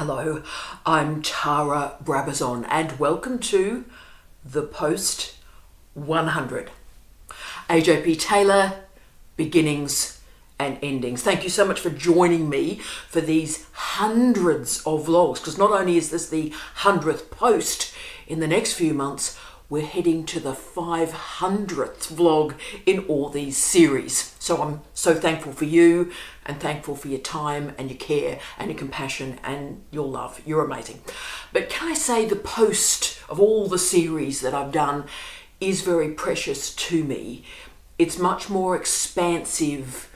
Hello, I'm Tara Brabazon and welcome to the Post 100. AJP Taylor, beginnings and endings. Thank you so much for joining me for these hundreds of vlogs, because not only is this the 100th post, in the next few months we're heading to the 500th vlog in all these series. So I'm so thankful for you and thankful for your time and your care and your compassion and your love. You're amazing. But can I say the post of all the series that I've done is very precious to me. It's much more expansive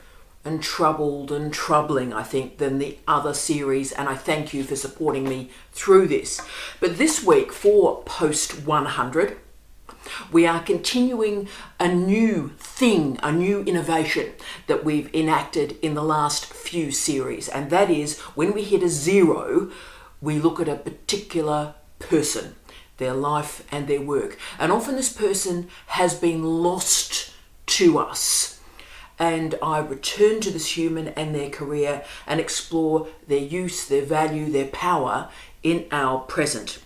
and troubled and troubling, I think, than the other series, and I thank you for supporting me through this. But this week for Post 100, we are continuing a new thing, a new innovation that we've enacted in the last few series, and that is when we hit a zero, we look at a particular person, their life and their work. And often this person has been lost to us. And I return to this human and their career and explore their use, their value, their power in our present.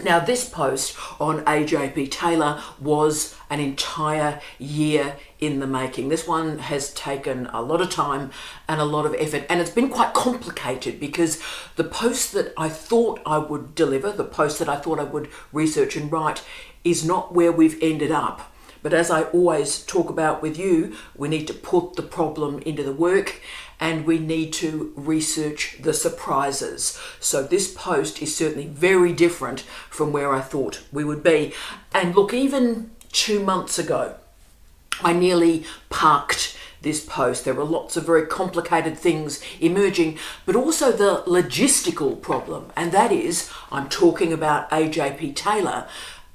Now, this post on AJP Taylor was an entire year in the making. This one has taken a lot of time and a lot of effort, and it's been quite complicated because the post that I thought I would deliver, the post that I thought I would research and write, is not where we've ended up. But as I always talk about with you, we need to put the problem into the work and we need to research the surprises. So this post is certainly very different from where I thought we would be. And look, even 2 months ago, I nearly parked this post. There were lots of very complicated things emerging, but also the logistical problem. And that is, I'm talking about AJP Taylor,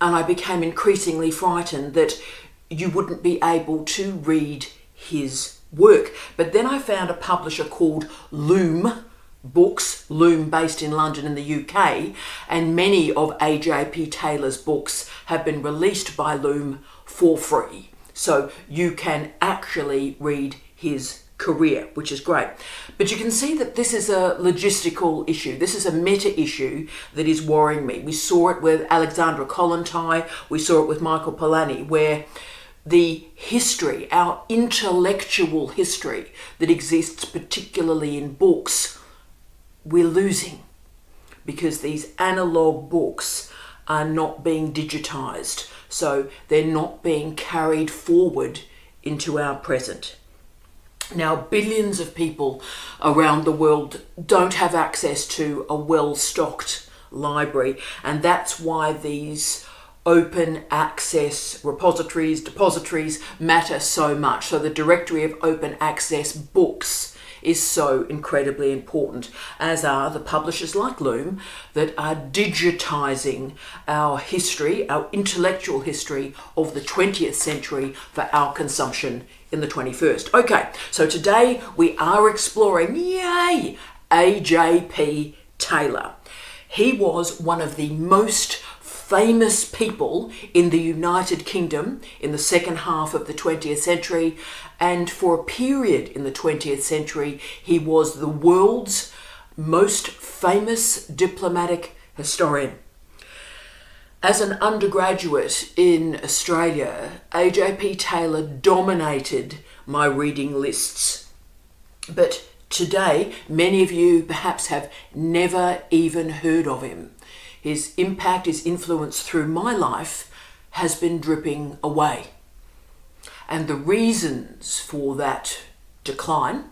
and I became increasingly frightened that you wouldn't be able to read his work. But then I found a publisher called Loom Books, Loom based in London in the UK, and many of AJP Taylor's books have been released by Loom for free. So you can actually read his career, which is great. But you can see that this is a logistical issue. This is a meta issue that is worrying me. We saw it with Alexandra Kollontai, we saw it with Michael Polanyi, where the history, our intellectual history that exists particularly in books, we're losing because these analog books are not being digitized. So they're not being carried forward into our present. Now, billions of people around the world don't have access to a well-stocked library, and that's why these open access repositories, depositories matter so much. So the directory of open access books is so incredibly important, as are the publishers like Loom that are digitizing our history, our intellectual history of the 20th century for our consumption in the 21st. Okay, so today we are exploring, yay, AJP Taylor. He was one of the most famous people in the United Kingdom in the second half of the 20th century, and for a period in the 20th century he was the world's most famous diplomatic historian. As an undergraduate in Australia, AJP Taylor dominated my reading lists. But today, many of you perhaps have never even heard of him. His impact, his influence through my life has been dripping away. And the reasons for that decline,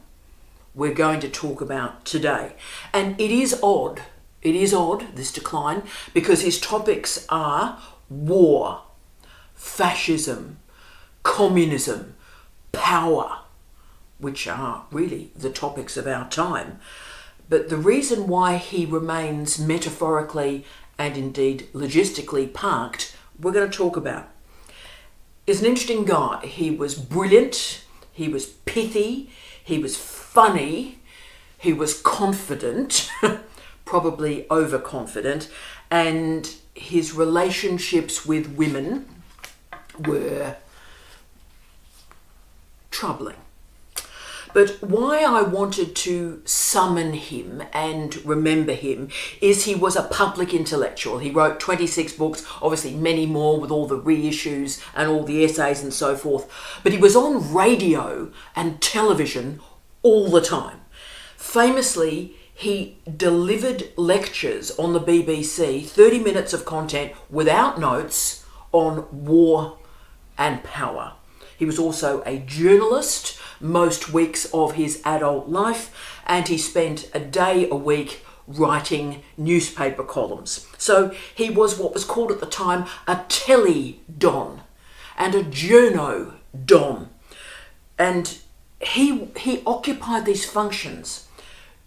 we're going to talk about today. And it is odd, this decline, because his topics are war, fascism, communism, power, which are really the topics of our time. But the reason why he remains metaphorically and indeed logistically parked, we're going to talk about. Is an interesting guy. He was brilliant, he was pithy, he was funny, he was confident, probably overconfident, and his relationships with women were troubling. But why I wanted to summon him and remember him is he was a public intellectual. He wrote 26 books, obviously many more with all the reissues and all the essays and so forth. But he was on radio and television all the time. Famously, he delivered lectures on the BBC, 30 minutes of content without notes on war and power. He was also a journalist most weeks of his adult life, and he spent a day a week writing newspaper columns. So he was what was called at the time a telly-don and a journo-don. And he occupied these functions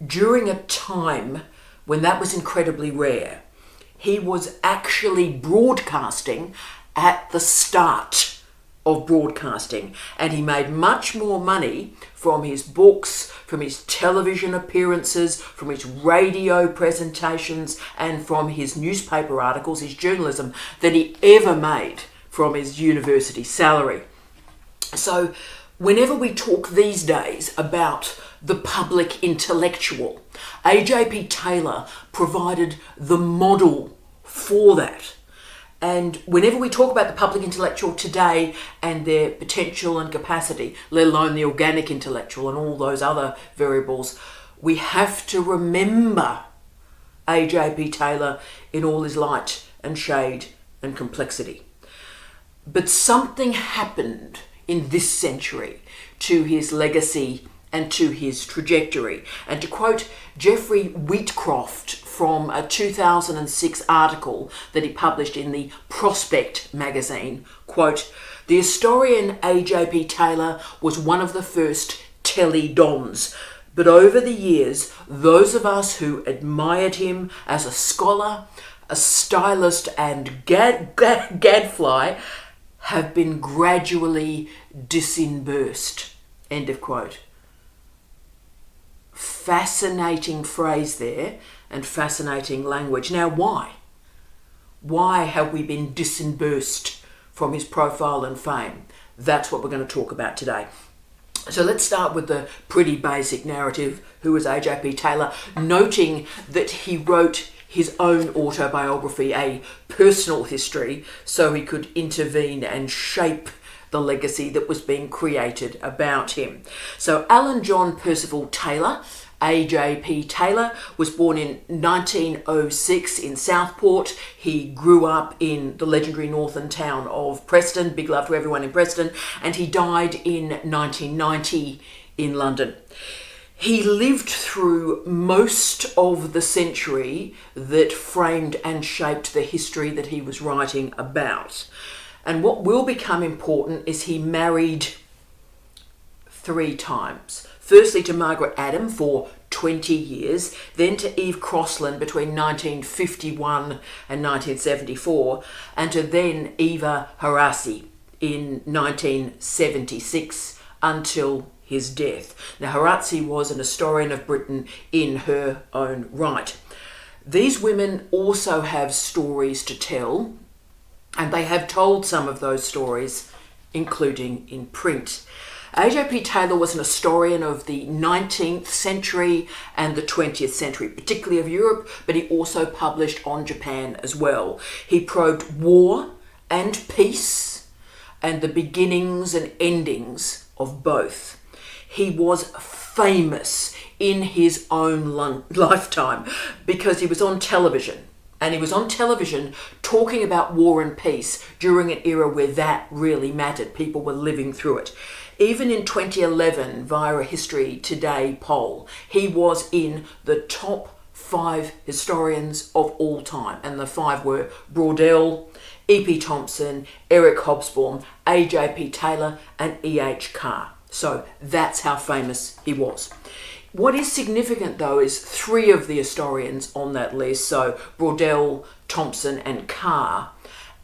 during a time when that was incredibly rare. He was actually broadcasting at the start of broadcasting, and he made much more money from his books, from his television appearances, from his radio presentations, and from his newspaper articles, his journalism, than he ever made from his university salary. So whenever we talk these days about the public intellectual, AJP Taylor provided the model for that. And whenever we talk about the public intellectual today and their potential and capacity, let alone the organic intellectual and all those other variables, we have to remember AJP Taylor in all his light and shade and complexity. But something happened in this century to his legacy and to his trajectory. And to quote Jeffrey Wheatcroft from a 2006 article that he published in the Prospect magazine, quote, "The historian AJP Taylor was one of the first telly-dons, but over the years, those of us who admired him as a scholar, a stylist and gadfly have been gradually disinbursed." End of quote. Fascinating phrase there and fascinating language. Now, why? Why have we been disinbursed from his profile and fame? That's what we're going to talk about today. So let's start with the pretty basic narrative. Who was AJP Taylor? Noting that he wrote his own autobiography, a personal history, so he could intervene and shape the legacy that was being created about him. So Alan John Percival Taylor, AJP Taylor, was born in 1906 in Southport. He grew up in the legendary northern town of Preston. Big love to everyone in Preston. And he died in 1990 in London. He lived through most of the century that framed and shaped the history that he was writing about. And what will become important is he married 3 times. Firstly to Margaret Adam for 20 years, then to Eve Crossland between 1951 and 1974, and to then Eva Harasi in 1976 until his death. Now, Harasi was an historian of Britain in her own right. These women also have stories to tell, and they have told some of those stories, including in print. AJP Taylor was an historian of the 19th century and the 20th century, particularly of Europe, but he also published on Japan as well. He probed war and peace and the beginnings and endings of both. He was famous in his own lifetime because he was on television. And he was on television talking about war and peace during an era where that really mattered. People were living through it. Even in 2011, via a History Today poll, he was in the top 5 historians of all time. And the 5 were Braudel, E.P. Thompson, Eric Hobsbawm, AJP Taylor, and E.H. Carr. So that's how famous he was. What is significant, though, is 3 of the historians on that list, so Braudel, Thompson and Carr,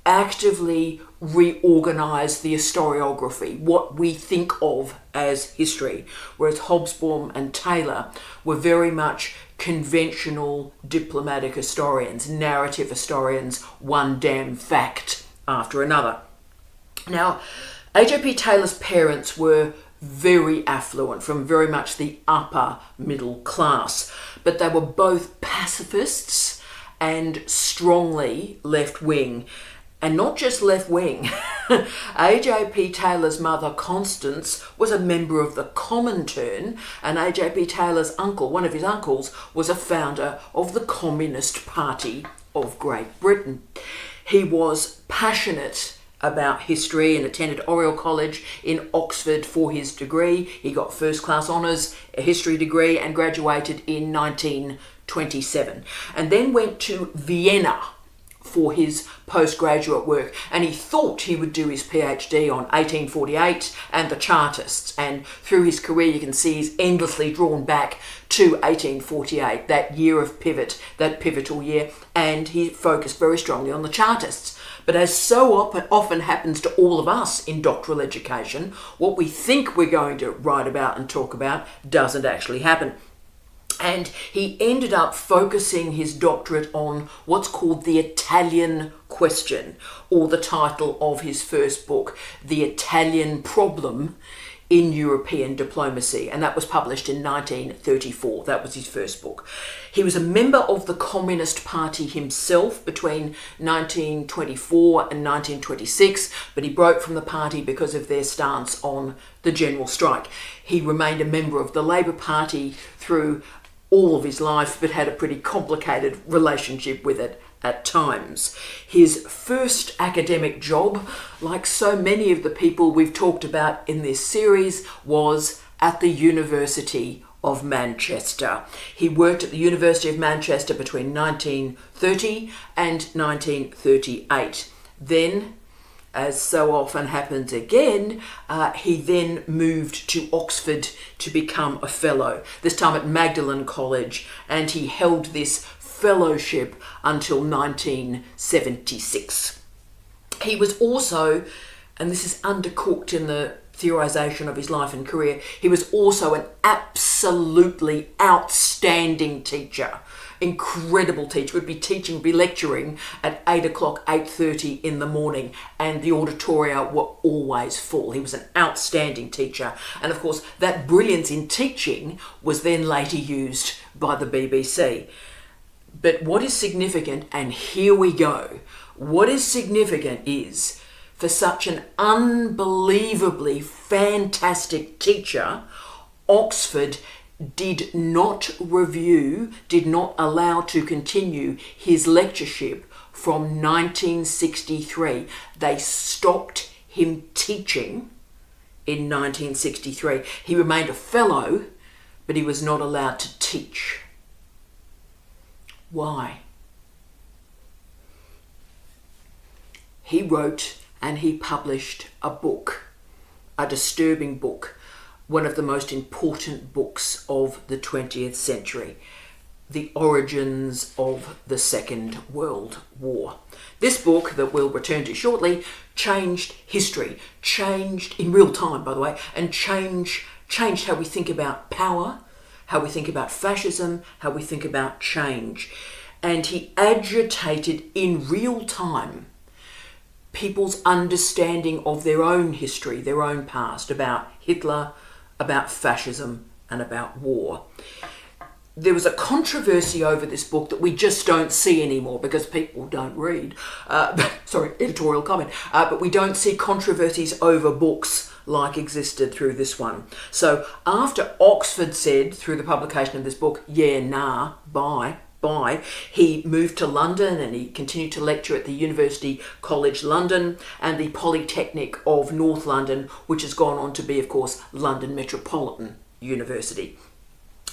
actively reorganised the historiography, what we think of as history, whereas Hobsbawm and Taylor were very much conventional diplomatic historians, narrative historians, one damn fact after another. Now, AJP Taylor's parents were very affluent, from very much the upper middle class. But they were both pacifists and strongly left-wing. And not just left-wing. AJP Taylor's mother, Constance, was a member of the Comintern, and AJP Taylor's uncle, one of his uncles, was a founder of the Communist Party of Great Britain. He was passionate about history and attended Oriel College in Oxford for his degree. He got first-class honours, a history degree, and graduated in 1927, and then went to Vienna for his postgraduate work, and he thought he would do his PhD on 1848 and the Chartists, and through his career you can see he's endlessly drawn back to 1848, that year of pivot, that pivotal year, and he focused very strongly on the Chartists. But as so often happens to all of us in doctoral education, what we think we're going to write about and talk about doesn't actually happen. And he ended up focusing his doctorate on what's called the Italian question, or the title of his first book, The Italian Problem in European Diplomacy, and that was published in 1934. That was his first book. He was a member of the Communist Party himself between 1924 and 1926, but he broke from the party because of their stance on the general strike. He remained a member of the Labour Party through all of his life, but had a pretty complicated relationship with it at times. His first academic job, like so many of the people we've talked about in this series, was at the University of Manchester. He worked at the University of Manchester between 1930 and 1938. Then, as so often happens again, he then moved to Oxford to become a fellow, this time at Magdalen College, and he held this fellowship until 1976. He was also, and this is undercooked in the theorisation of his life and career, he was also an absolutely outstanding teacher. Incredible teacher, would be lecturing at 8 o'clock, 8:30 in the morning, and the auditoria were always full. He was an outstanding teacher. And of course, that brilliance in teaching was then later used by the BBC. But what is significant, and here we go, what is significant is, for such an unbelievably fantastic teacher, Oxford did not allow to continue his lectureship from 1963. They stopped him teaching in 1963. He remained a fellow, but he was not allowed to teach. Why? He wrote and he published a book, a disturbing book, one of the most important books of the 20th century, The Origins of the Second World War. This book, that we'll return to shortly, changed history, changed in real time, by the way, and changed how we think about power, how we think about fascism, how we think about change. And he agitated in real time people's understanding of their own history, their own past, about Hitler, about fascism, and about war. There was a controversy over this book that we just don't see anymore because people don't read. Editorial comment. But we don't see controversies over books like existed through this one. So after Oxford said, through the publication of this book, yeah, nah, bye, he moved to London and he continued to lecture at the University College London and the Polytechnic of North London, which has gone on to be, of course, London Metropolitan University.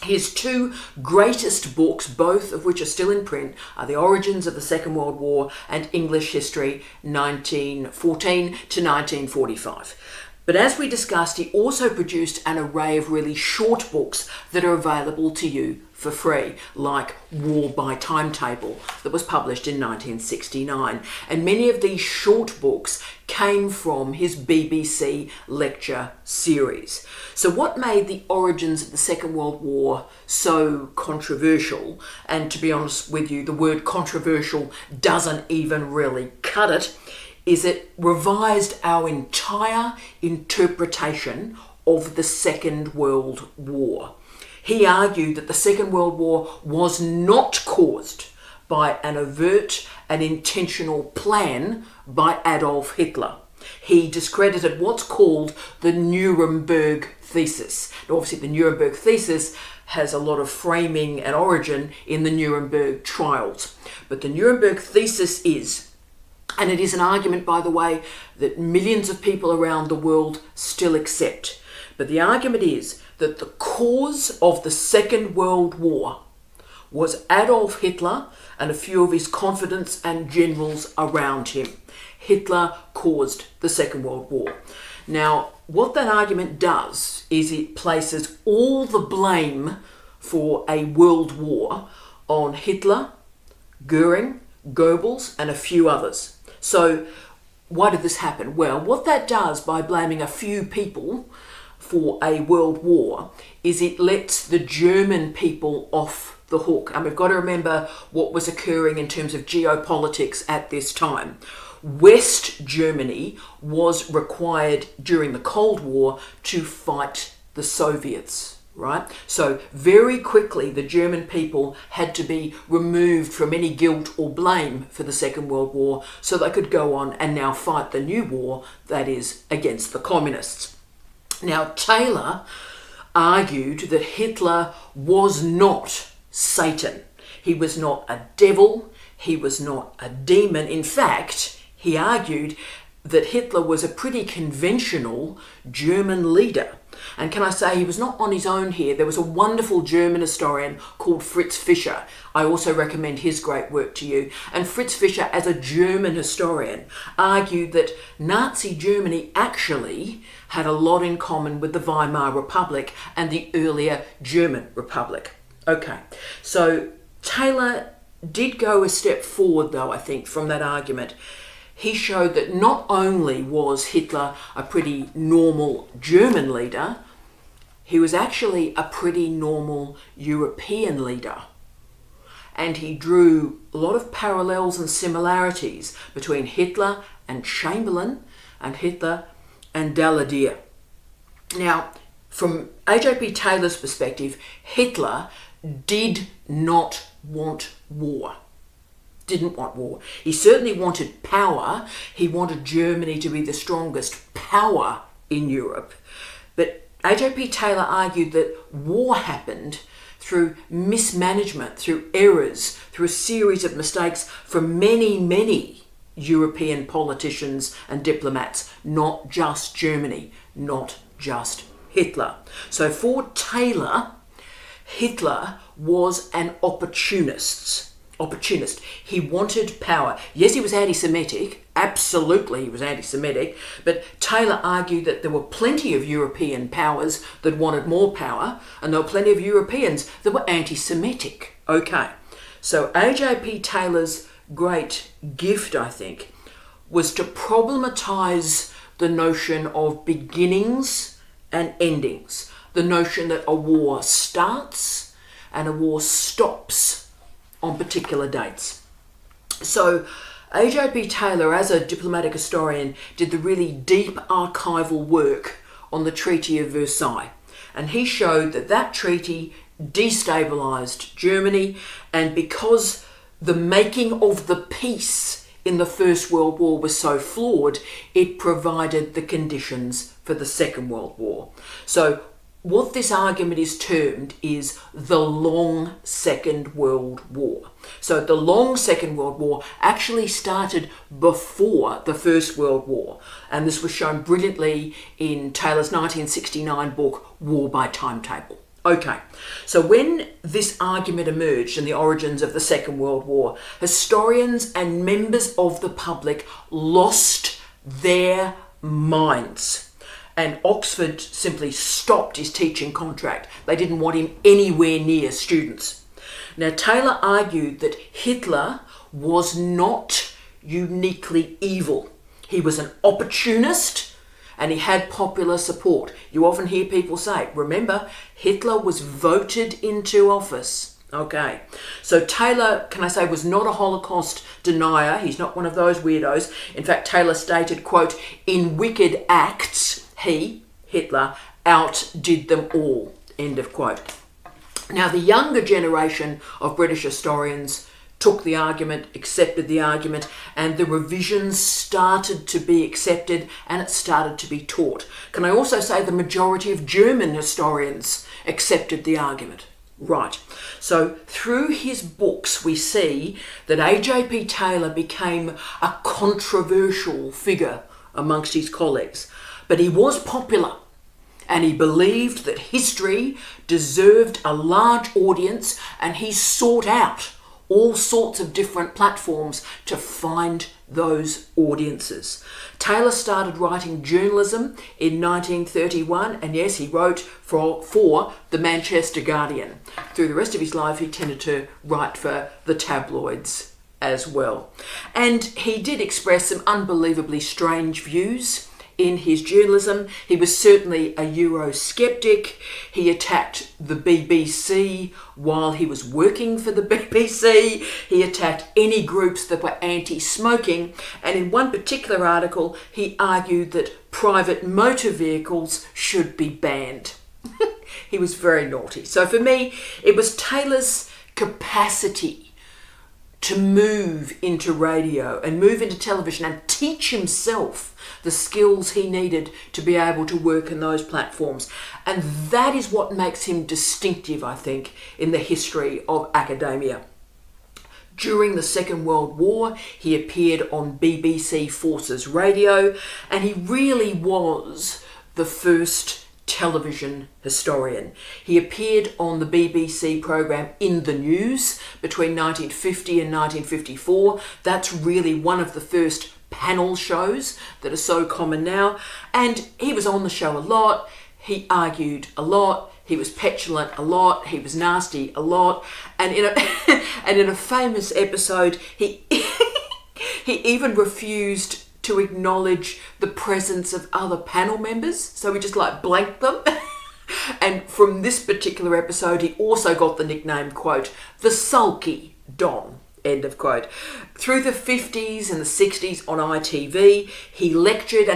His two greatest books, both of which are still in print, are The Origins of the Second World War and English History 1914 to 1945. But as we discussed, he also produced an array of really short books that are available to you for free, like War by Timetable, that was published in 1969. And many of these short books came from his BBC lecture series. So what made The Origins of the Second World War so controversial, and to be honest with you, the word controversial doesn't even really cut it, is it revised our entire interpretation of the Second World War. He argued that the Second World War was not caused by an overt and intentional plan by Adolf Hitler. He discredited what's called the Nuremberg thesis. Now, obviously, the Nuremberg thesis has a lot of framing and origin in the Nuremberg trials. But the Nuremberg thesis is, and it is an argument, by the way, that millions of people around the world still accept. But the argument is that the cause of the Second World War was Adolf Hitler and a few of his confidants and generals around him. Hitler caused the Second World War. Now, what that argument does is it places all the blame for a world war on Hitler, Goering, Goebbels, and a few others. So, why did this happen? Well, what that does by blaming a few people for a world war is it lets the German people off the hook. And we've got to remember what was occurring in terms of geopolitics at this time. West Germany was required during the Cold War to fight the Soviets, right? So very quickly the German people had to be removed from any guilt or blame for the Second World War so they could go on and now fight the new war, that is, against the communists. Now, Taylor argued that Hitler was not Satan. He was not a devil. He was not a demon. In fact, he argued that Hitler was a pretty conventional German leader. And can I say, he was not on his own here. There was a wonderful German historian called Fritz Fischer. I also recommend his great work to you. And Fritz Fischer, as a German historian, argued that Nazi Germany actually had a lot in common with the Weimar Republic and the earlier German Republic. Okay, so Taylor did go a step forward, though, I think, from that argument. He showed that not only was Hitler a pretty normal German leader, he was actually a pretty normal European leader. And he drew a lot of parallels and similarities between Hitler and Chamberlain and Hitler and Daladier. Now, from AJP Taylor's perspective, Hitler did not want war. Didn't want war. He certainly wanted power. He wanted Germany to be the strongest power in Europe. But AJP Taylor argued that war happened through mismanagement, through errors, through a series of mistakes from many, many European politicians and diplomats, not just Germany, not just Hitler. So for Taylor, Hitler was an opportunist. He wanted power. Yes, he was anti-Semitic. Absolutely, he was anti-Semitic. But Taylor argued that there were plenty of European powers that wanted more power, and there were plenty of Europeans that were anti-Semitic. Okay, so AJP Taylor's great gift, I think, was to problematize the notion of beginnings and endings. The notion that a war starts and a war stops on particular dates. So AJP Taylor, as a diplomatic historian, did the really deep archival work on the Treaty of Versailles. And he showed that that treaty destabilised Germany, and because the making of the peace in the First World War was so flawed, it provided the conditions for the Second World War. So what this argument is termed is the long Second World War. So the long Second World War actually started before the First World War. And this was shown brilliantly in Taylor's 1969 book, War by Timetable. Okay, so when this argument emerged in the origins of the Second World War, historians and members of the public lost their minds. And Oxford simply stopped his teaching contract. They didn't want him anywhere near students. Now, Taylor argued that Hitler was not uniquely evil. He was an opportunist and he had popular support. You often hear people say, remember, Hitler was voted into office. Okay, so Taylor, can I say, was not a Holocaust denier. He's not one of those weirdos. In fact, Taylor stated, quote, "In wicked acts, he, Hitler, outdid them all, end of quote. Now, the younger generation of British historians took the argument, accepted the argument, and the revisions started to be accepted and it started to be taught. Can I also say the majority of German historians accepted the argument? Right. So through his books, we see that AJP Taylor became a controversial figure amongst his colleagues, but he was popular. And he believed that history deserved a large audience, and he sought out all sorts of different platforms to find those audiences. Taylor started writing journalism in 1931, and yes, he wrote for the Manchester Guardian. Through the rest of his life, he tended to write for the tabloids as well. And he did express some unbelievably strange views in his journalism. He was certainly a Eurosceptic. He attacked the BBC while he was working for the BBC. He attacked any groups that were anti-smoking. And in one particular article, he argued that private motor vehicles should be banned. He was very naughty. So for me, it was Taylor's capacity to move into radio and move into television and teach himself the skills he needed to be able to work in those platforms. And that is what makes him distinctive, I think, in the history of academia. During the Second World War, he appeared on BBC Forces Radio, and he really was the first television historian. He appeared on the BBC programme In the News between 1950 and 1954. That's really one of the first panel shows that are so common now. And he was on the show a lot. He argued a lot. He was petulant a lot. He was nasty a lot. And in a famous episode, he even refused to acknowledge the presence of other panel members. So he just blanked them. And from this particular episode, he also got the nickname, quote, the sulky Don, end of quote. Through the 50s and the 60s on ITV, he lectured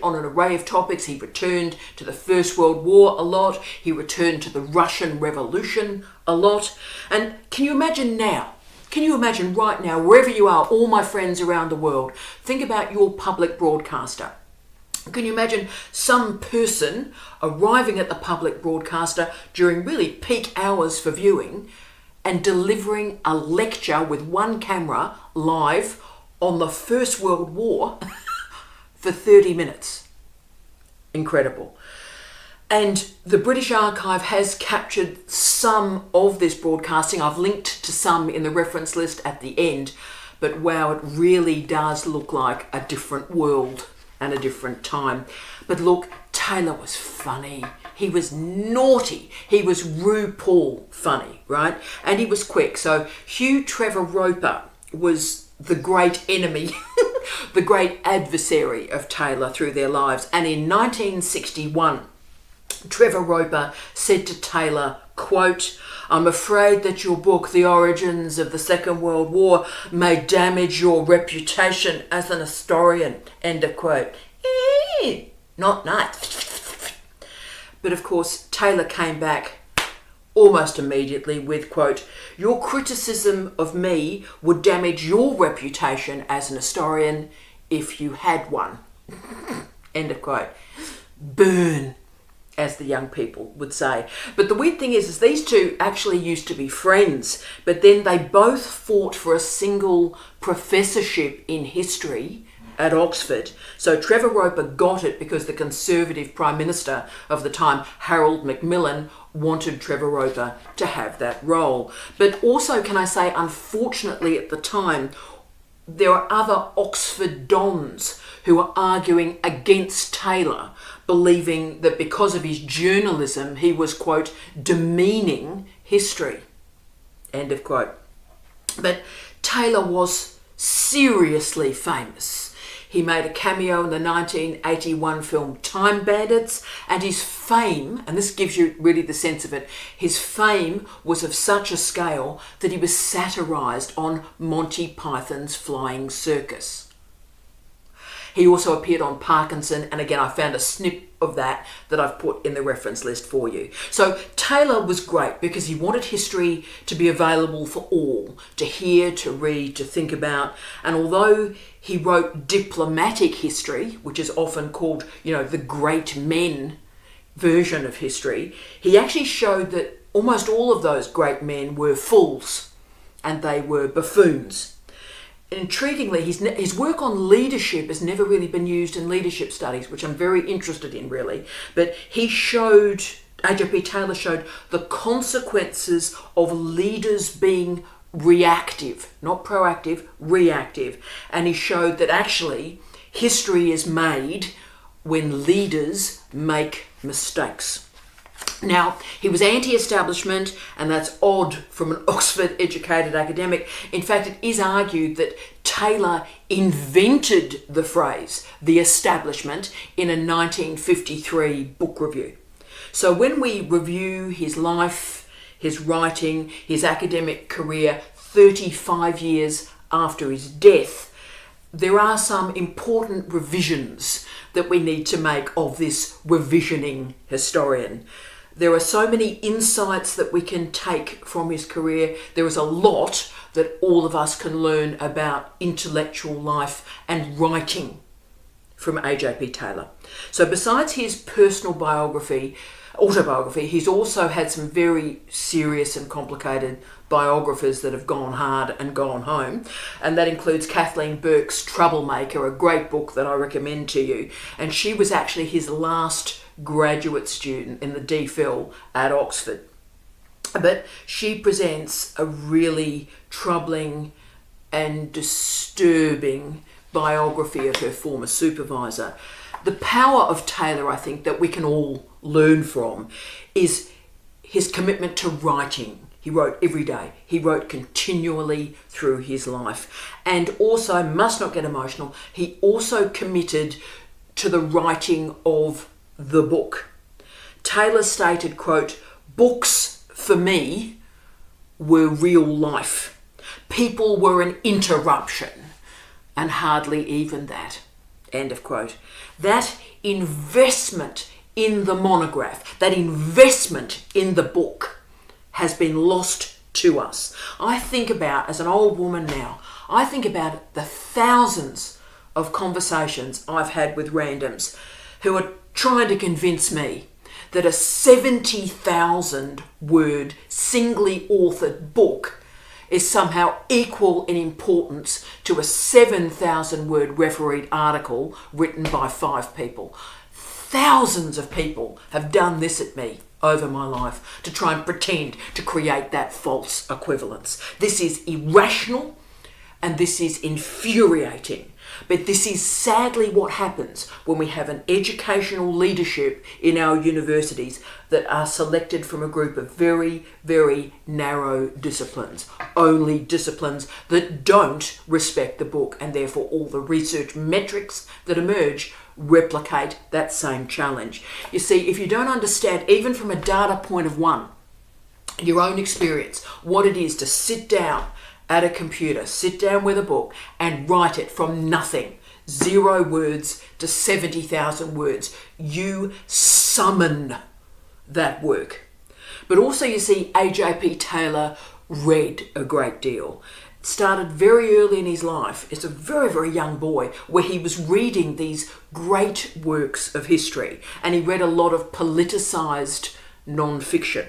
on an array of topics. He returned to the First World War a lot. He returned to the Russian Revolution a lot. And can you imagine now? Can you imagine right now, wherever you are, all my friends around the world, think about your public broadcaster. Can you imagine some person arriving at the public broadcaster during really peak hours for viewing and delivering a lecture with one camera live on the First World War for 30 minutes? Incredible. And the British Archive has captured some of this broadcasting. I've linked to some in the reference list at the end. But wow, it really does look like a different world and a different time. But look, Taylor was funny. He was naughty. He was RuPaul funny, right? And he was quick. So Hugh Trevor Roper was the great enemy, the great adversary of Taylor through their lives. And in 1961, Trevor Roper said to Taylor, quote, I'm afraid that your book, The Origins of the Second World War, may damage your reputation as an historian, end of quote. Not nice. But of course, Taylor came back almost immediately with, quote, your criticism of me would damage your reputation as an historian if you had one, end of quote. Burn, as the young people would say. But the weird thing is these two actually used to be friends, but then they both fought for a single professorship in history at Oxford. So Trevor Roper got it because the Conservative Prime Minister of the time, Harold Macmillan, wanted Trevor Roper to have that role. But also, can I say, unfortunately at the time, there were other Oxford dons who were arguing against Taylor, believing that because of his journalism, he was, quote, demeaning history, end of quote. But Taylor was seriously famous. He made a cameo in the 1981 film Time Bandits, and his fame, and this gives you really the sense of it, his fame was of such a scale that he was satirised on Monty Python's Flying Circus. He also appeared on Parkinson, and again I found a snip of that I've put in the reference list for you. So Taylor was great because he wanted history to be available for all, to hear, to read, to think about. And although he wrote diplomatic history, which is often called, the great men version of history, he actually showed that almost all of those great men were fools and they were buffoons. Intriguingly, his work on leadership has never really been used in leadership studies, which I'm very interested in, really. But AJP Taylor showed the consequences of leaders being reactive, not proactive, reactive. And he showed that actually history is made when leaders make mistakes. Now, he was anti-establishment, and that's odd from an Oxford-educated academic. In fact, it is argued that Taylor invented the phrase, the establishment, in a 1953 book review. So when we review his life, his writing, his academic career 35 years after his death, there are some important revisions that we need to make of this revisioning historian. There are so many insights that we can take from his career. There is a lot that all of us can learn about intellectual life and writing from AJP Taylor. So besides his personal autobiography, he's also had some very serious and complicated biographers that have gone hard and gone home. And that includes Kathleen Burke's Troublemaker, a great book that I recommend to you. And she was actually his last graduate student in the DPhil at Oxford. But she presents a really troubling and disturbing biography of her former supervisor. The power of Taylor, I think, that we can all learn from is his commitment to writing. He wrote every day. He wrote continually through his life. And also, must not get emotional, he also committed to the writing of the book. Taylor stated, quote, "Books for me were real life. People were an interruption, and hardly even that." End of quote. That investment in the monograph, that investment in the book has been lost to us. I think about, as an old woman now, I think about the thousands of conversations I've had with randoms who are trying to convince me that a 70,000 word, singly authored book is somehow equal in importance to a 7,000 word refereed article written by 5 people. Thousands of people have done this at me over my life to try and pretend to create that false equivalence. This is irrational and this is infuriating. But this is sadly what happens when we have an educational leadership in our universities that are selected from a group of very, very narrow disciplines. Only disciplines that don't respect the book, and therefore all the research metrics that emerge replicate that same challenge. You see, if you don't understand, even from a data point of one, your own experience, what it is to sit down at a computer, sit down with a book and write it from nothing, 0 words to 70,000 words. You summon that work. But also, you see, AJP Taylor read a great deal. It started very early in his life. It's a very, very young boy where he was reading these great works of history, and he read a lot of politicized non-fiction.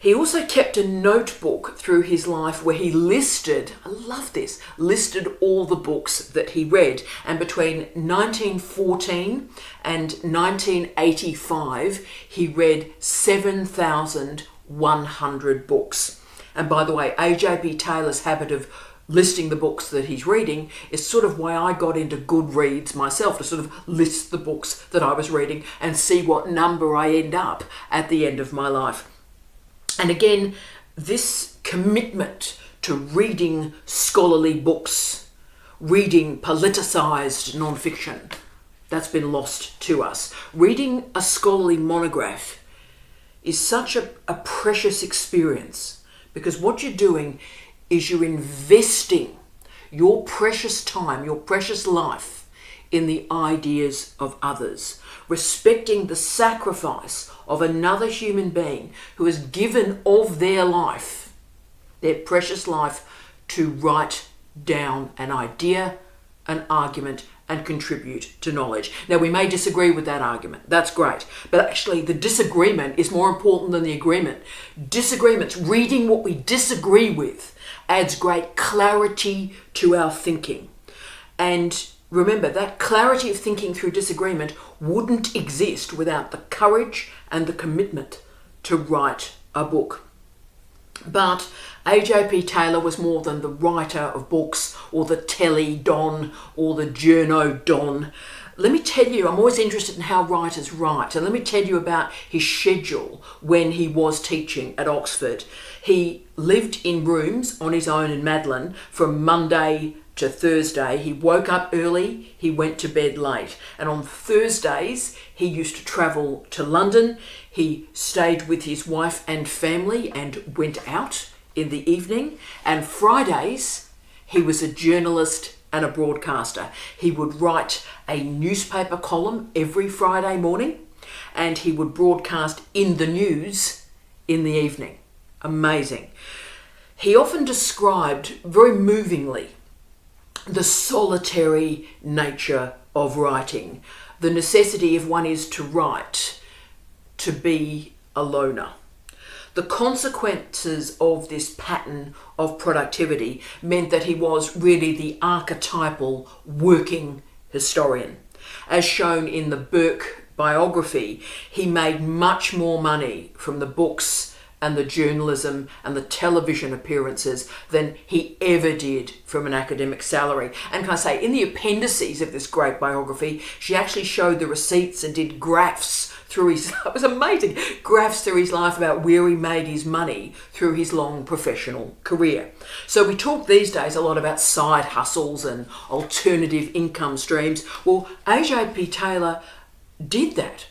He also kept a notebook through his life where he listed, I love this, listed all the books that he read. And between 1914 and 1985, he read 7,100 books. And by the way, AJP Taylor's habit of listing the books that he's reading is sort of why I got into Goodreads myself, to sort of list the books that I was reading and see what number I end up at the end of my life. And again, this commitment to reading scholarly books, reading politicised non-fiction, that's been lost to us. Reading a scholarly monograph is such a precious experience, because what you're doing is you're investing your precious time, your precious life in the ideas of others, respecting the sacrifice of another human being who has given of their life, their precious life, to write down an idea, an argument, and contribute to knowledge. Now, we may disagree with that argument. That's great. But actually, the disagreement is more important than the agreement. Disagreements, reading what we disagree with, adds great clarity to our thinking. And remember, that clarity of thinking through disagreement wouldn't exist without the courage and the commitment to write a book. But AJP Taylor was more than the writer of books or the telly don or the journo don. Let me tell you, I'm always interested in how writers write, and let me tell you about his schedule when he was teaching at Oxford. He lived in rooms on his own in Madeline from Monday to Thursday. He woke up early, he went to bed late, and on Thursdays he used to travel to London. He stayed with his wife and family and went out in the evening, and Fridays he was a journalist and a broadcaster. He would write a newspaper column every Friday morning, and he would broadcast in the news in the evening. Amazing. He often described very movingly the solitary nature of writing, the necessity if one is to write to be a loner. The consequences of this pattern of productivity meant that he was really the archetypal working historian. As shown in the Burke biography, he made much more money from the books and the journalism and the television appearances than he ever did from an academic salary. And can I say, in the appendices of this great biography, she actually showed the receipts and did graphs through his, it was amazing, graphs through his life about where he made his money through his long professional career. So we talk these days a lot about side hustles and alternative income streams. Well, AJP Taylor did that.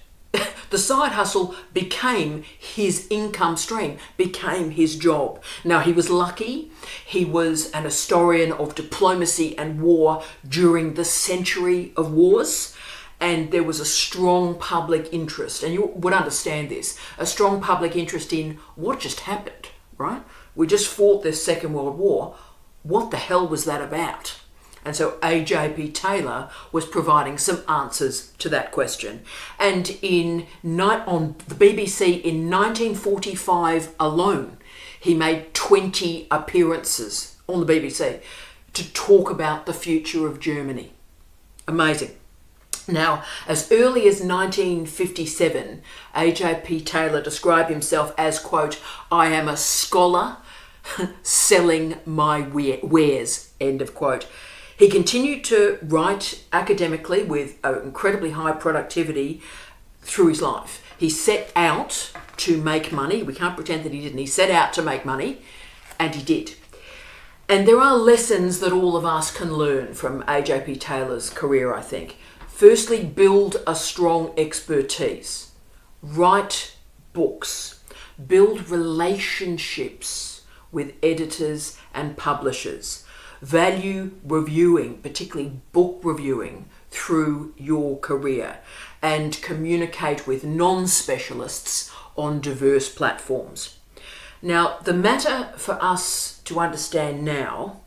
The side hustle became his income stream, became his job. Now, he was lucky. He was an historian of diplomacy and war during the century of wars, and there was a strong public interest, and you would understand this, a strong public interest in what just happened, right? We just fought this Second World War. What the hell was that about? And so AJP Taylor was providing some answers to that question. And on the BBC in 1945 alone, he made 20 appearances on the BBC to talk about the future of Germany. Amazing. Now, as early as 1957, AJP Taylor described himself as, quote, "I am a scholar selling my wares," end of quote. He continued to write academically with incredibly high productivity through his life. He set out to make money. We can't pretend that he didn't. He set out to make money, and he did. And there are lessons that all of us can learn from AJP Taylor's career, I think. Firstly, build a strong expertise. Write books. Build relationships with editors and publishers. Value reviewing, particularly book reviewing, through your career, and communicate with non-specialists on diverse platforms. Now, the matter for us to understand now,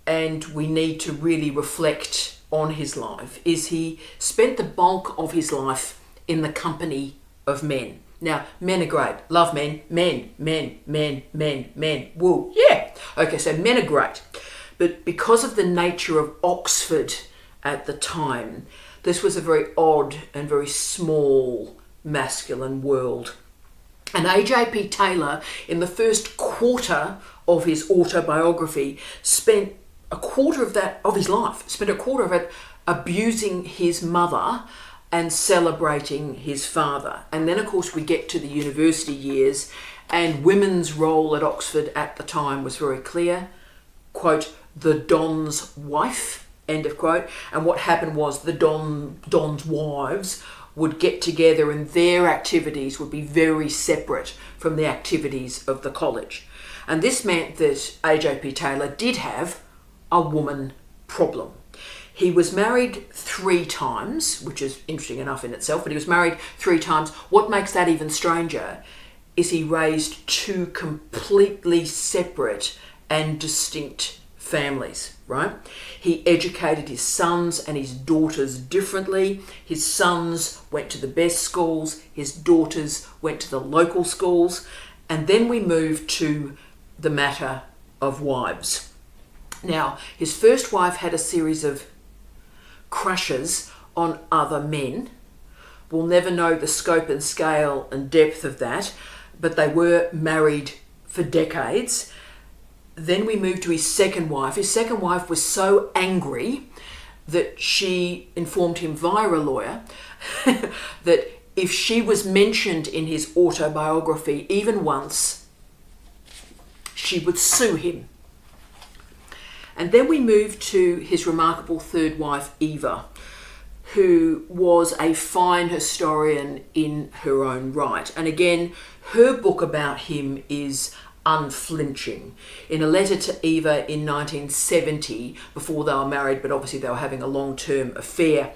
and we need to really reflect on his life, is he spent the bulk of his life in the company of men. Now, men are great. Love men. Men. Woo. Yeah. Okay, so men are great. But because of the nature of Oxford at the time, this was a very odd and very small masculine world. And AJP Taylor, in the first quarter of his autobiography, spent a quarter of his life abusing his mother and celebrating his father. And then, of course, we get to the university years, and women's role at Oxford at the time was very clear. Quote, "the Don's wife," end of quote. And what happened was the Don's wives would get together, and their activities would be very separate from the activities of the college. And this meant that AJP Taylor did have a woman problem. He was married 3 times, which is interesting enough in itself, but he was married 3 times. What makes that even stranger is he raised 2 completely separate and distinct families, right? He educated his sons and his daughters differently. His sons went to the best schools, his daughters went to the local schools, and then we move to the matter of wives. Now, his first wife had a series of crushes on other men. We'll never know the scope and scale and depth of that, but they were married for decades. Then we move to his second wife. His second wife was so angry that she informed him via a lawyer that if she was mentioned in his autobiography even once, she would sue him. And then we move to his remarkable third wife, Eva, who was a fine historian in her own right. And again, her book about him is unflinching. In a letter to Eva in 1970, before they were married, but obviously they were having a long-term affair,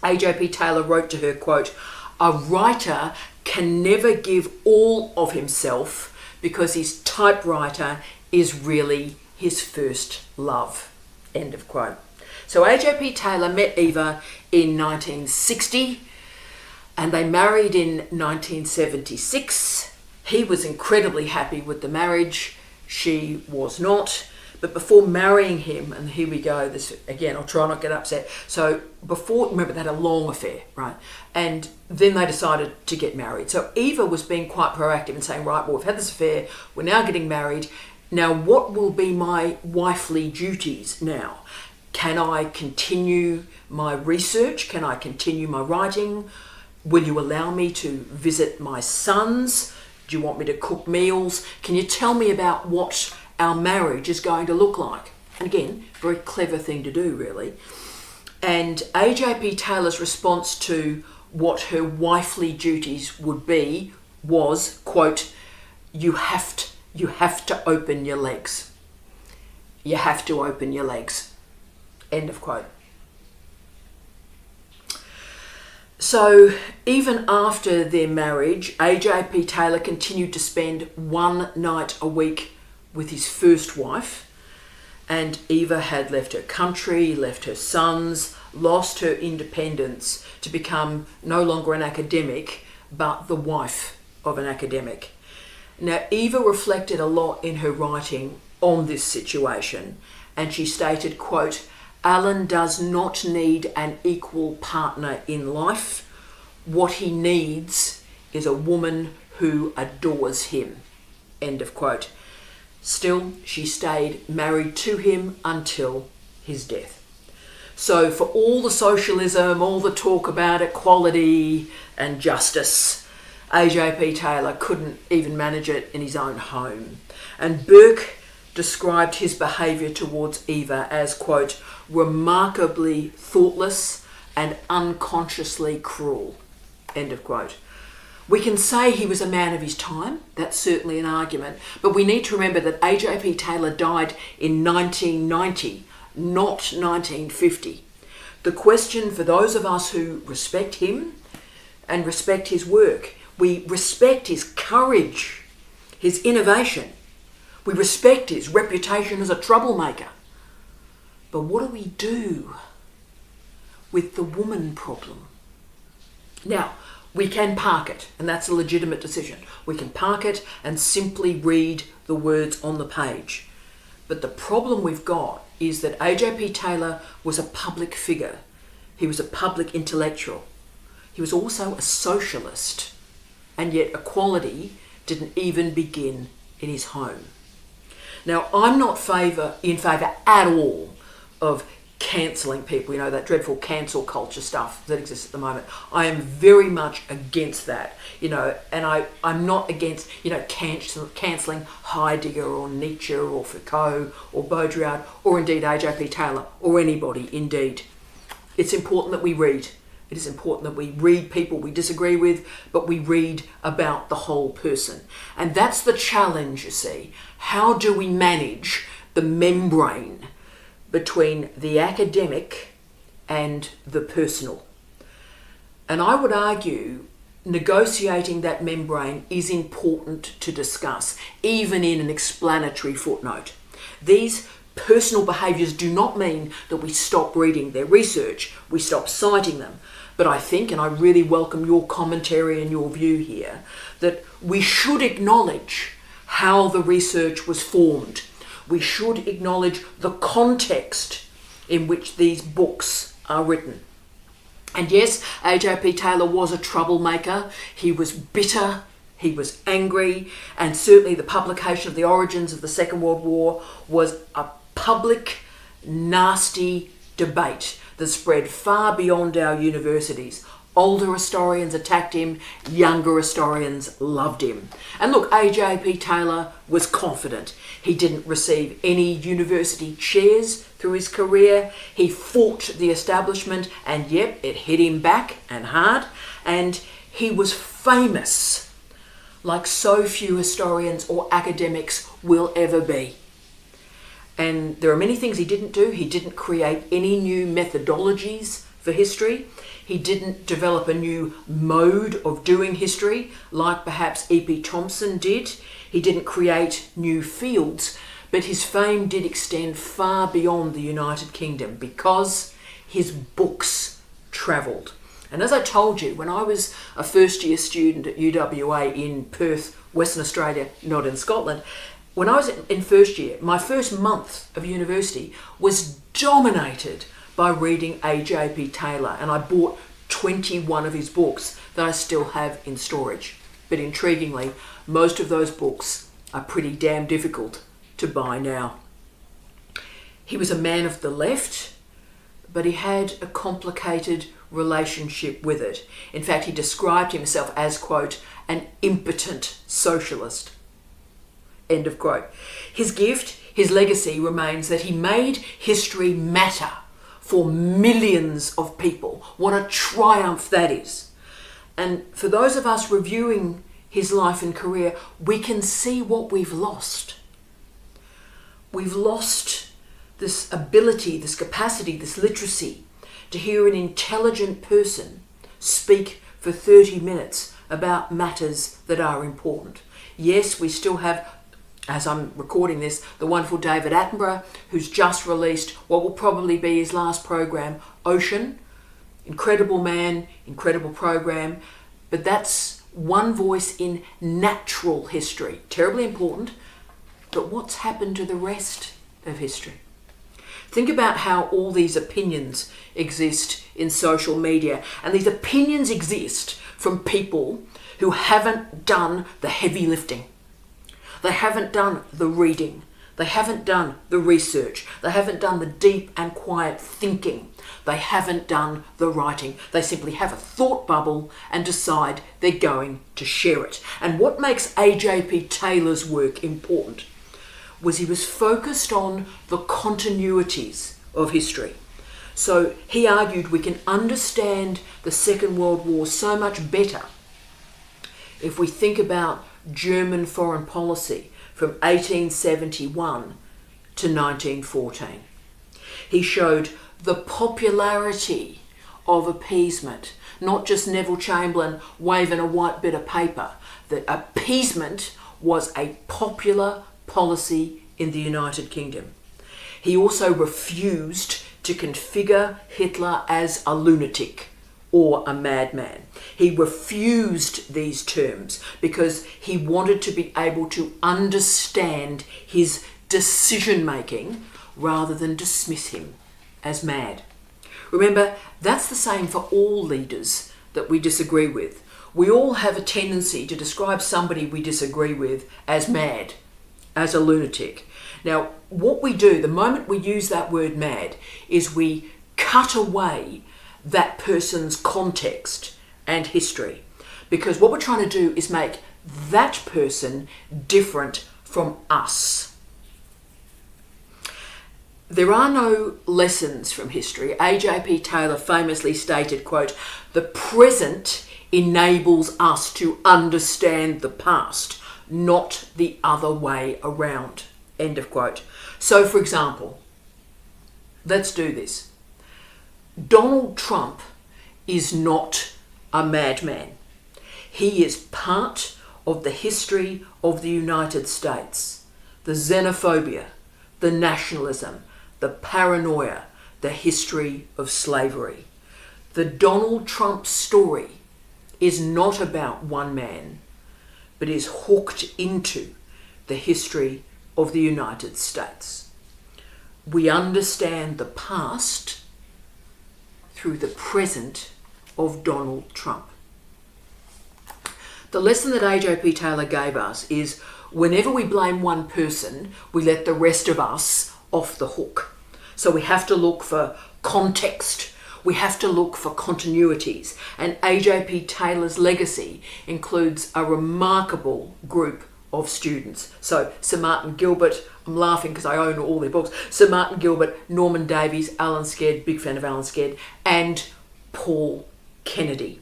AJP Taylor wrote to her, quote, "A writer can never give all of himself because his typewriter is really his first love," end of quote. So AJP Taylor met Eva in 1960 and they married in 1976. He was incredibly happy with the marriage. She was not. But before marrying him, and here we go, this again, I'll try not to get upset. So before, remember, they had a long affair, right? And then they decided to get married. So Eva was being quite proactive and saying, right, well, we've had this affair, we're now getting married. Now, what will be my wifely duties now? Can I continue my research? Can I continue my writing? Will you allow me to visit my sons? Do you want me to cook meals? Can you tell me about what our marriage is going to look like? And again, very clever thing to do, really. And AJP Taylor's response to what her wifely duties would be was, quote, you have to open your legs. You have to open your legs. End of quote. So even after their marriage, AJP Taylor continued to spend 1 night a week with his first wife, and Eva had left her country, left her sons, lost her independence to become no longer an academic, but the wife of an academic. Now, Eva reflected a lot in her writing on this situation, and she stated, quote, "Alan does not need an equal partner in life. What he needs is a woman who adores him," end of quote. Still, she stayed married to him until his death. So for all the socialism, all the talk about equality and justice, AJP Taylor couldn't even manage it in his own home. And Burke described his behaviour towards Eva as, quote, "remarkably thoughtless and unconsciously cruel," end of quote. We can say he was a man of his time, that's certainly an argument, but we need to remember that AJP Taylor died in 1990, not 1950. The question for those of us who respect him and respect his work, we respect his courage, his innovation, we respect his reputation as a troublemaker. But what do we do with the woman problem? Now, we can park it, and that's a legitimate decision. We can park it and simply read the words on the page. But the problem we've got is that AJP Taylor was a public figure. He was a public intellectual. He was also a socialist, and yet equality didn't even begin in his home. Now, I'm not in favour at all of cancelling people, that dreadful cancel culture stuff that exists at the moment. I am very much against that, and I'm not against, cancelling Heidegger or Nietzsche or Foucault or Baudrillard or indeed AJP Taylor or anybody, indeed. It's important that we read. It is important that we read people we disagree with, but we read about the whole person. And that's the challenge, you see. How do we manage the membrane between the academic and the personal. And I would argue negotiating that membrane is important to discuss, even in an explanatory footnote. These personal behaviours do not mean that we stop reading their research, we stop citing them. But I think, and I really welcome your commentary and your view here, that we should acknowledge how the research was formed. We should acknowledge the context in which these books are written. And yes, AJP Taylor was a troublemaker. He was bitter, he was angry, and certainly the publication of The Origins of the Second World War was a public, nasty debate that spread far beyond our universities. Older historians attacked him, younger historians loved him. And look, AJP Taylor was confident. He didn't receive any university chairs through his career. He fought the establishment, and yep, it hit him back and hard. And he was famous, like so few historians or academics will ever be. And there are many things he didn't do. He didn't create any new methodologies for history. He didn't develop a new mode of doing history like perhaps E.P. Thompson did. He didn't create new fields, but his fame did extend far beyond the United Kingdom because his books travelled. And as I told you, when I was a first year student at UWA in Perth, Western Australia, not in Scotland, when I was in first year, my first month of university was dominated by reading AJP Taylor, and I bought 21 of his books that I still have in storage. But intriguingly, most of those books are pretty damn difficult to buy now. He was a man of the left, but he had a complicated relationship with it. In fact, he described himself as, quote, an impotent socialist, end of quote. His gift, his legacy remains that he made history matter for millions of people. What a triumph that is. And for those of us reviewing his life and career, we can see what we've lost. We've lost this ability, this capacity, this literacy to hear an intelligent person speak for 30 minutes about matters that are important. Yes, we still have, as I'm recording this, the wonderful David Attenborough, who's just released what will probably be his last program, Ocean. Incredible man, incredible program, but that's one voice in natural history. Terribly important, but what's happened to the rest of history? Think about how all these opinions exist in social media, and these opinions exist from people who haven't done the heavy lifting. They haven't done the reading. They haven't done the research. They haven't done the deep and quiet thinking. They haven't done the writing. They simply have a thought bubble and decide they're going to share it. And what makes AJP Taylor's work important was he was focused on the continuities of history. So he argued we can understand the Second World War so much better if we think about German foreign policy from 1871 to 1914. He showed the popularity of appeasement, not just Neville Chamberlain waving a white bit of paper, that appeasement was a popular policy in the United Kingdom. He also refused to configure Hitler as a lunatic or a madman. He refused these terms because he wanted to be able to understand his decision-making rather than dismiss him as mad. Remember, that's the same for all leaders that we disagree with. We all have a tendency to describe somebody we disagree with as mad, as a lunatic. Now, what we do, the moment we use that word mad, is we cut away that person's context and history. Because what we're trying to do is make that person different from us. There are no lessons from history. AJP Taylor famously stated, quote, "The present enables us to understand the past, not the other way around," end of quote. So, for example, Let's do this. Donald Trump is not a madman. He is part of the history of the United States. The xenophobia, the nationalism, the paranoia, the history of slavery. The Donald Trump story is not about one man, but is hooked into the history of the United States. We understand the past through the present of Donald Trump. The lesson that AJP Taylor gave us is whenever we blame one person, we let the rest of us off the hook. So we have to look for context. We have to look for continuities. And AJP Taylor's legacy includes a remarkable group of students. So Sir Martin Gilbert, I'm laughing because I own all their books, Sir Martin Gilbert, Norman Davies, Alan Sked, big fan of Alan Sked, and Paul Kennedy.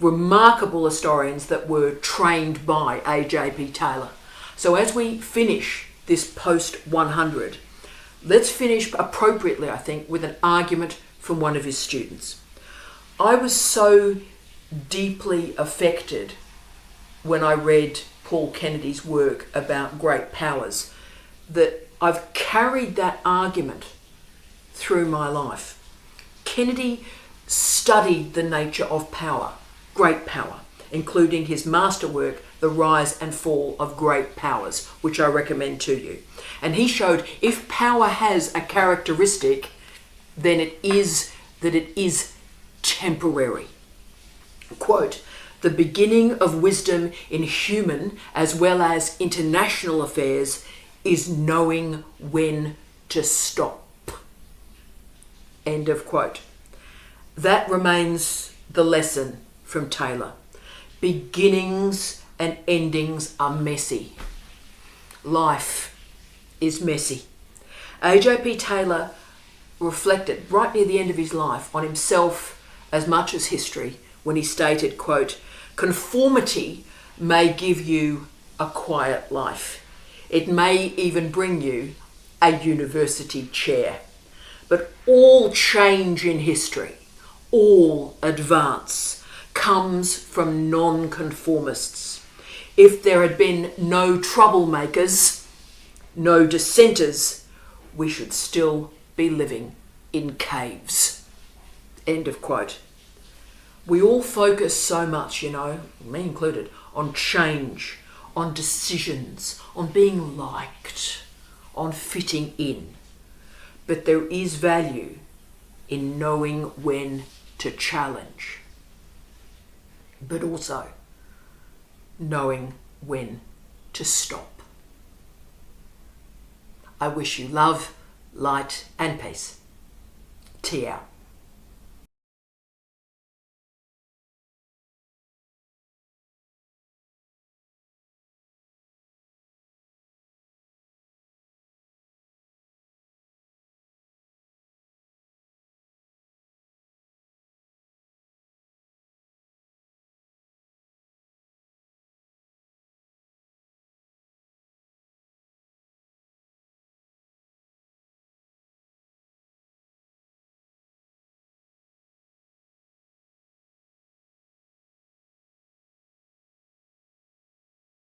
Remarkable historians that were trained by AJP Taylor. So as we finish this post 100, let's finish appropriately, I think, with an argument from one of his students. I was so deeply affected when I read Paul Kennedy's work about great powers that I've carried that argument through my life. Kennedy studied the nature of power, great power, including his masterwork, The Rise and Fall of Great Powers, which I recommend to you. And he showed if power has a characteristic, then it is that it is temporary. Quote, "The beginning of wisdom in human as well as international affairs is knowing when to stop." End of quote. That remains the lesson from Taylor. Beginnings and endings are messy. Life is messy. AJP Taylor reflected right near the end of his life on himself as much as history when he stated, quote, "Conformity may give you a quiet life. It may even bring you a university chair. But all change in history, all advance, comes from non-conformists. If there had been no troublemakers, no dissenters, we should still be living in caves." End of quote. We all focus so much, me included, on change, on decisions, on being liked, on fitting in. But there is value in knowing when to challenge, but also knowing when to stop. I wish you love, light and peace. Tea out.